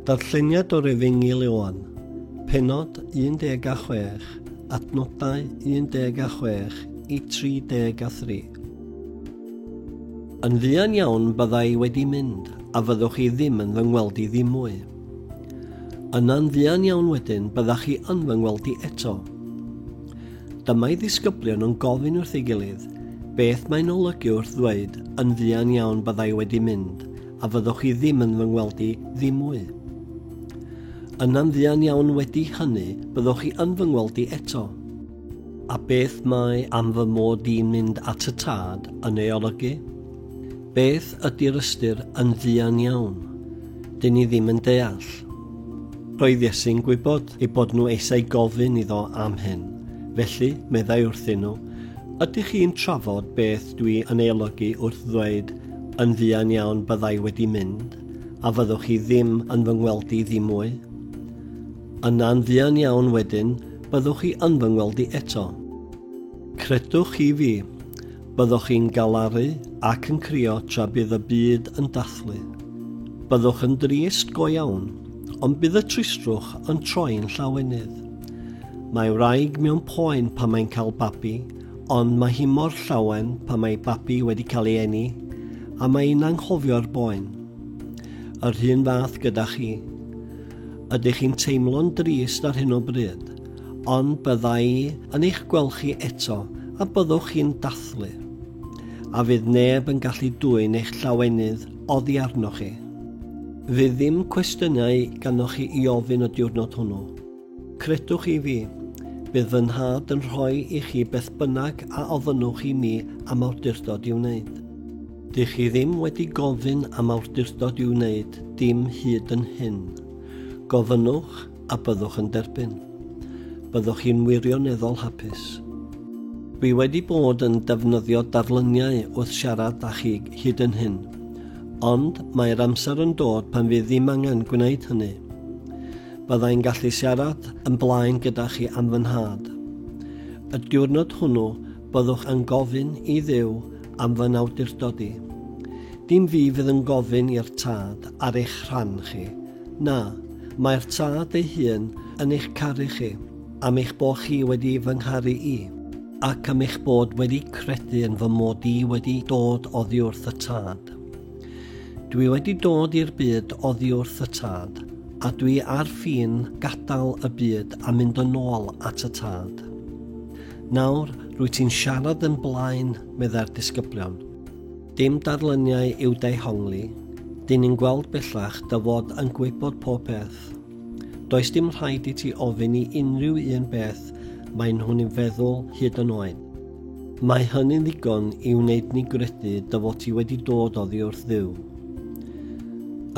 Darlleniad o'r Efengyl Ioan, pennod 16, adnodau 16 i 33. Yn fuan iawn byddai wedi mynd, a fyddwch chi ddim yn fy ngweld i ddim mwy. Yna'n fuan iawn wedyn byddach chi yn fy ngweld i eto. Dyma'i ddisgyblion yn gofyn wrth ei gilydd, beth mae'n olygu wrth ddweud yn fuan iawn byddai wedi mynd, a fyddwch chi ddim yn fy ngweld i ddim mwy. Yna'n fuan iawn wedi hynny byddwch chi yn fy ngweld i eto. A beth mae am fy mod i'n mynd at y tad yn ei olygu? Beth ydy'r ystyr yn fuan iawn? Dyn ni ddim yn deall. Roedd Iesu'n gwybod eu bod nhw eisiau gofyn iddo am hyn. Felly, meddai wrthyn nhw, ydych chi'n trafod beth dwi yn ei olygu wrth ddweud yn fuan iawn byddai wedi mynd, a fyddwch chi ddim yn fy ngweld i ddim mwy? Yna'n fuan iawn wedyn, byddwch chi yn fy ngweld i eto. Credwch chi fi, byddwch chi'n galaru ac yn crio tra bydd y byd yn dathlu. Byddwch yn drist go iawn, ond bydd y tristrwch yn troi'n llawenydd. Mae wraig mewn poen pan mae'n cael babi, ond mae hi mor llawen pan mae babi wedi cael ei eni, a mae'n anghofio'r boen. Yr un fath gyda chi. Ydych chi'n teimlo'n drist ar hyn o bryd, ond byddai yn eich gweld chi eto a byddwch chi'n dathlu. A fydd neb yn gallu dwyn eich llawenydd oddi arnoch chi. Fydd ddim cwestiynau ganddoch chi i ofyn y diwrnod hwnnw. Credwch i fi, bydd fy nhad yn rhoi i chi beth bynnag a ofynnwch i mi am awdurdod i wneud. Dych chi ddim wedi gofyn am awdurdod i wneud dim hyd yn hyn. Gofynnwch a byddwch yn derbyn. Byddwch chi'n wirioneddol hapus. Dwi wedi bod yn defnyddio darluniau wrth siarad â chi hyd yn hyn, ond mae'r amser yn dod pan fydd ddim angen gwneud hynny. Byddai'n gallu siarad yn blaen gyda chi am fy nhad. Y diwrnod hwnnw byddwch yn gofyn i Dduw am fy nawdurdodi. Dim fi fydd yn gofyn i'r tad ar eich rhan chi. Na, mae'r tad ei hun yn eich caru chi, am eich bod chi wedi fy ngharu i, ac am eich bod wedi credu yn fy mod i wedi dod oddi wrth y tad. Dwi wedi dod i'r byd oddi wrth y tad, a dwi ar ffin gadael y byd a mynd yn ôl at y tad. Nawr, rwy ti'n siarad yn blaen, meddai'r disgyblion. Dim darluniau i'w dehongli, dyn ni'n gweld bellach dy fod yn gwybod pob peth. Does dim rhaid i ti ofyn i unrhyw un beth mae nhw'n ei feddwl hyd yn oed. Mae hynny'n ddigon i wneud ni gredu dy fod ti wedi dod oddi wrth Dduw.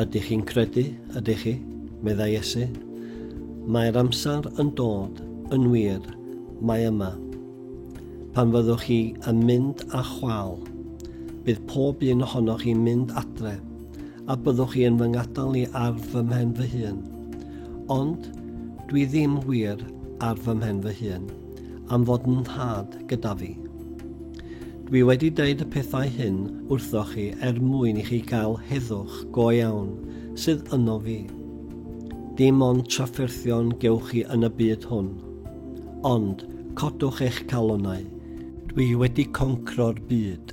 Ydych chi'n credu, ydych chi, meddai Iesu? Mae'r amser yn dod, yn wir, mae yma. Pan fyddwch chi yn mynd â chwal, bydd pob un ohonoch chi'n mynd adre, a byddwch chi yn fy ngadael i ar fy mhen fy hun. Ond dwi ddim wir ar fy mhen fy hun, am fod yn nhad gyda fi. Dwi wedi deud y pethau hyn wrthoch chi mwyn i chi gael heddwch go iawn sydd yno fi. Dim ond trafferthion gewch chi yn y byd hwn, ond codwch eich calonnau. Dwi wedi concro'r byd.